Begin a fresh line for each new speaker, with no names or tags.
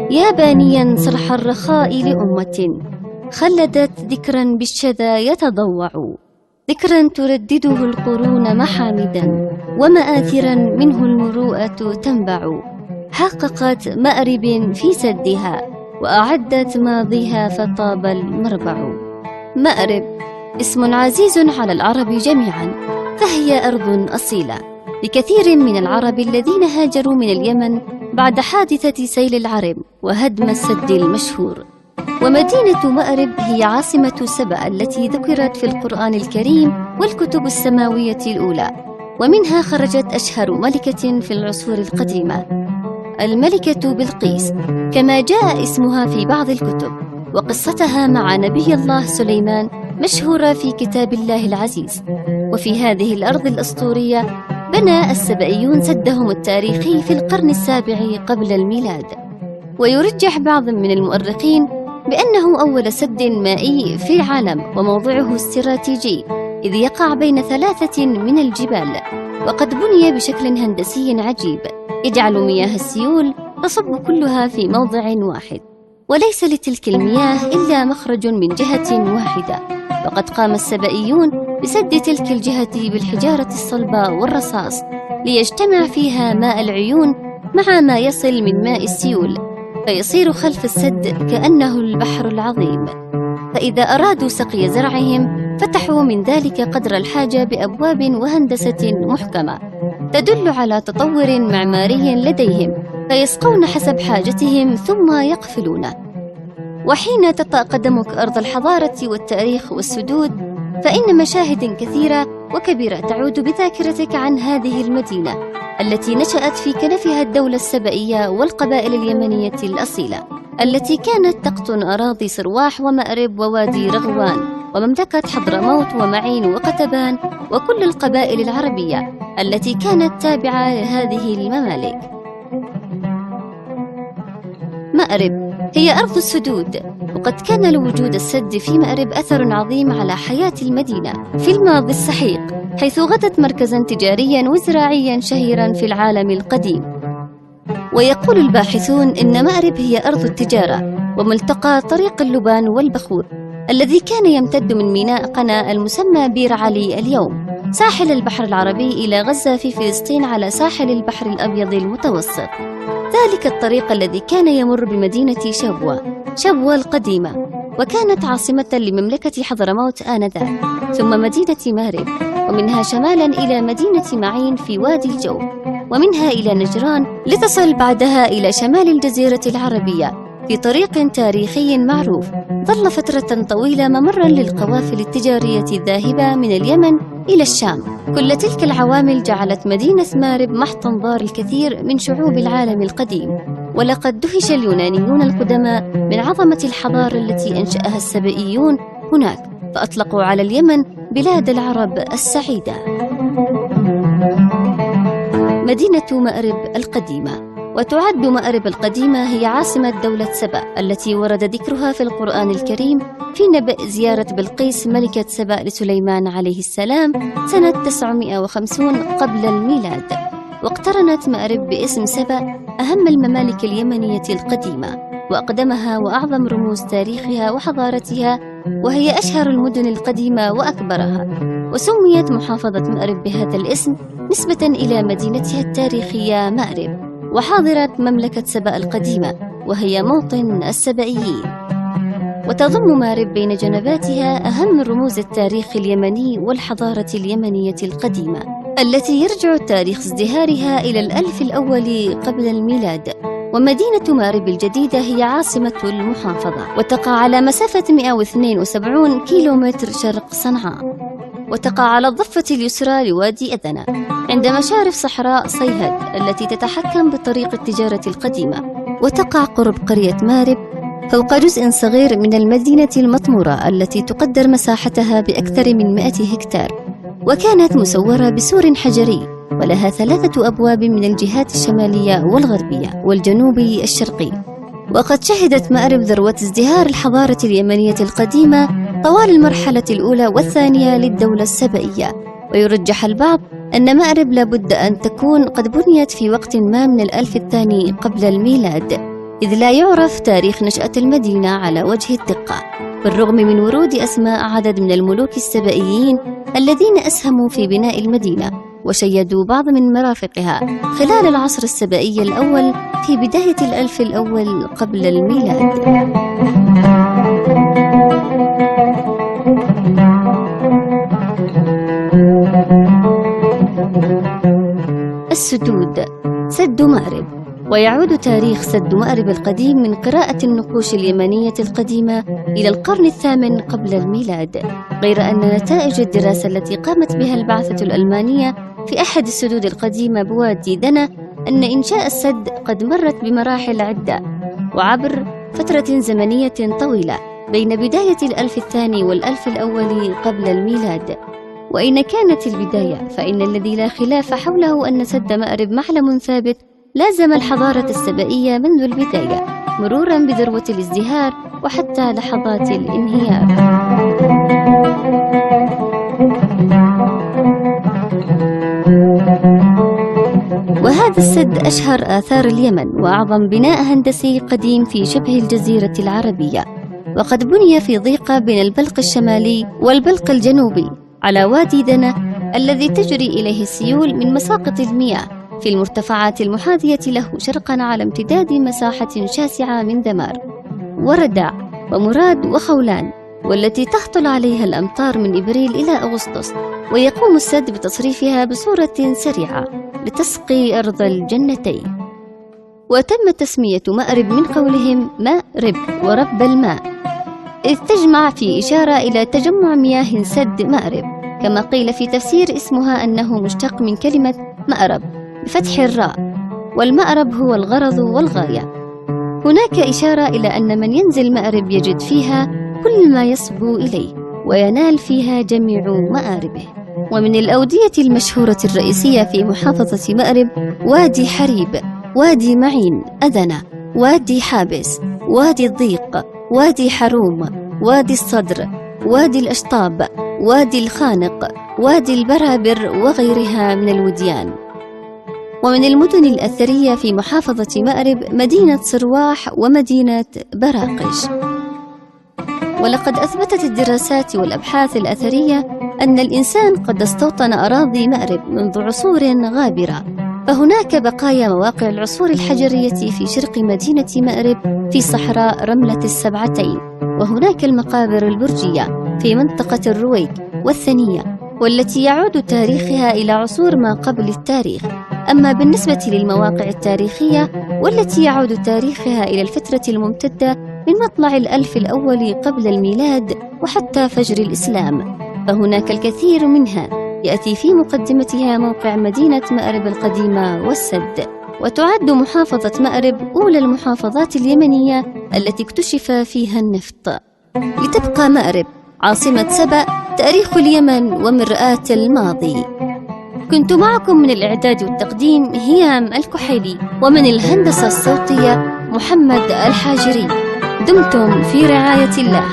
يا بانيا صرح الرخاء لأمة خلدت ذكرا بالشذا يتضوع، ذكرا تردده القرون محامدا ومآثرا منه المروءة تنبع، حققت مأرب في سدها وأعدت ماضيها فطاب المربع. مأرب اسم عزيز على العرب جميعا، فهي أرض أصيلة لكثير من العرب الذين هاجروا من اليمن بعد حادثة سيل العرم وهدم السد المشهور. ومدينة مأرب هي عاصمة سبأ التي ذكرت في القرآن الكريم والكتب السماوية الأولى، ومنها خرجت أشهر ملكة في العصور القديمة، الملكة بلقيس، كما جاء اسمها في بعض الكتب. وقصتها مع نبي الله سليمان مشهورة في كتاب الله العزيز. وفي هذه الأرض الأسطورية بنى السبئيون سدهم التاريخي في القرن السابع قبل الميلاد، ويرجح بعض من المؤرخين بأنه أول سد مائي في العالم وموضعه استراتيجي، إذ يقع بين 3 من الجبال، وقد بني بشكل هندسي عجيب يجعل مياه السيول تصب كلها في موضع واحد، وليس لتلك المياه إلا مخرج من جهة واحدة. وقد قام السبئيون بسد تلك الجهة بالحجارة الصلبة والرصاص ليجتمع فيها ماء العيون مع ما يصل من ماء السيول، فيصير خلف السد كأنه البحر العظيم. فإذا أرادوا سقي زرعهم فتحوا من ذلك قدر الحاجة بأبواب وهندسة محكمة تدل على تطور معماري لديهم، فيسقون حسب حاجتهم ثم يقفلون. وحين تطأ قدمك أرض الحضارة والتاريخ والسدود، فإن مشاهد كثيرة وكبيرة تعود بذاكرتك عن هذه المدينة التي نشأت في كنفها الدولة السبئية والقبائل اليمنية الأصيلة، التي كانت تقطن أراضي سرواح ومأرب ووادي رغوان ومملكة حضرموت ومعين وقتبان وكل القبائل العربية التي كانت تابعة لهذه الممالك. مأرب هي أرض السدود، وقد كان لوجود السد في مأرب أثر عظيم على حياة المدينة في الماضي السحيق، حيث غدت مركزاً تجارياً وزراعياً شهيراً في العالم القديم. ويقول الباحثون إن مأرب هي أرض التجارة وملتقى طريق اللبان والبخور الذي كان يمتد من ميناء قنا المسمى بير علي اليوم ساحل البحر العربي إلى غزة في فلسطين على ساحل البحر الأبيض المتوسط. ذلك الطريق الذي كان يمر بمدينة شبوة القديمة، وكانت عاصمة لمملكة حضرموت آنذاك، ثم مدينة مأرب، ومنها شمالا إلى مدينة معين في وادي الجوف، ومنها إلى نجران لتصل بعدها إلى شمال الجزيرة العربية في طريق تاريخي معروف ظل فترة طويلة ممرا للقوافل التجارية الذاهبة من اليمن إلى الشام. كل تلك العوامل جعلت مدينة مأرب محط أنظار الكثير من شعوب العالم القديم، ولقد دهش اليونانيون القدماء من عظمة الحضارة التي أنشأها السبئيون هناك، فأطلقوا على اليمن بلاد العرب السعيدة. مدينة مأرب القديمة. وتعد مأرب القديمة هي عاصمة دولة سبأ التي ورد ذكرها في القرآن الكريم في نبأ زيارة بلقيس ملكة سبأ لسليمان عليه السلام سنة 950 قبل الميلاد. واقترنت مأرب باسم سبأ أهم الممالك اليمنية القديمة وأقدمها وأعظم رموز تاريخها وحضارتها، وهي أشهر المدن القديمة وأكبرها. وسميت محافظة مأرب بهذا الاسم نسبة إلى مدينتها التاريخية مأرب، وحاضرة مملكة سبأ القديمة وهي موطن السبئيين. وتضم مأرب بين جنباتها أهم رموز التاريخ اليمني والحضارة اليمنية القديمة التي يرجع تاريخ ازدهارها إلى الألف الأول قبل الميلاد. ومدينة مأرب الجديدة هي عاصمة المحافظة، وتقع على مسافة 172 كيلومتر شرق صنعاء، وتقع على الضفة اليسرى لوادي أذنة عند مشارف صحراء صيهد التي تتحكم بطريق التجارة القديمة، وتقع قرب قرية مأرب فوق جزء صغير من المدينة المطمورة التي تقدر مساحتها بأكثر من 100 هكتار، وكانت مسورة بسور حجري ولها 3 أبواب من الجهات الشمالية والغربية والجنوبي الشرقي. وقد شهدت مأرب ذروة ازدهار الحضارة اليمنية القديمة طوال المرحلة الأولى والثانية للدولة السبئية. ويرجح البعض أن مأرب لابد أن تكون قد بنيت في وقت ما من الألف الثاني قبل الميلاد، إذ لا يعرف تاريخ نشأة المدينة على وجه الدقة، بالرغم من ورود أسماء عدد من الملوك السبئيين الذين أسهموا في بناء المدينة وشيدوا بعض من مرافقها خلال العصر السبئي الأول في بداية الألف الأول قبل الميلاد. السدود. سد مأرب. ويعود تاريخ سد مأرب القديم من قراءة النقوش اليمنية القديمة إلى القرن الثامن قبل الميلاد، غير أن نتائج الدراسة التي قامت بها البعثة الألمانية في أحد السدود القديمة بوادي دنا أن إنشاء السد قد مرت بمراحل عدة وعبر فترة زمنية طويلة بين بداية الألف الثاني والألف الأول قبل الميلاد. وإن كانت البداية فإن الذي لا خلاف حوله أن سد مأرب معلم ثابت لازم الحضارة السبئية منذ البداية، مرورا بذروة الازدهار وحتى لحظات الانهيار. وهذا السد أشهر آثار اليمن وأعظم بناء هندسي قديم في شبه الجزيرة العربية، وقد بني في ضيقة بين البلق الشمالي والبلق الجنوبي على وادي دنا الذي تجري إليه السيول من مساقط المياه في المرتفعات المحاذية له شرقا على امتداد مساحة شاسعة من دمار وردع ومراد وخولان، والتي تهطل عليها الأمطار من إبريل إلى أغسطس، ويقوم السد بتصريفها بصورة سريعة لتسقي أرض الجنتين. وتم تسمية مأرب من قولهم مأرب ورب الماء، إذ تجمع في إشارة إلى تجمع مياه سد مأرب، كما قيل في تفسير اسمها أنه مشتق من كلمة مأرب بفتح الراء، والمأرب هو الغرض والغاية. هناك إشارة إلى أن من ينزل مأرب يجد فيها كل ما يصبو إليه وينال فيها جميع مآربه. ومن الأودية المشهورة الرئيسية في محافظة مأرب وادي حريب، وادي معين أذنة، وادي حابس، وادي الضيق، وادي حروم، وادي الصدر، وادي الأشطاب، وادي الخانق، وادي البرابر وغيرها من الوديان. ومن المدن الأثرية في محافظة مأرب مدينة صرواح ومدينة براقش. ولقد أثبتت الدراسات والأبحاث الأثرية أن الإنسان قد استوطن أراضي مأرب منذ عصور غابرة، فهناك بقايا مواقع العصور الحجرية في شرق مدينة مأرب في صحراء رملة السبعتين، وهناك المقابر البرجية في منطقة الرويك والثنية، والتي يعود تاريخها إلى عصور ما قبل التاريخ. أما بالنسبة للمواقع التاريخية والتي يعود تاريخها إلى الفترة الممتدة من مطلع الألف الأول قبل الميلاد وحتى فجر الإسلام، فهناك الكثير منها يأتي في مقدمتها موقع مدينة مأرب القديمة والسد. وتعد محافظة مأرب أولى المحافظات اليمنية التي اكتشف فيها النفط. لتبقى مأرب عاصمة سبأ، تاريخ اليمن ومرآة الماضي. كنت معكم من الإعداد والتقديم هيام الكحيلي، ومن الهندسة الصوتية محمد الحاجري. دمتم في رعاية الله.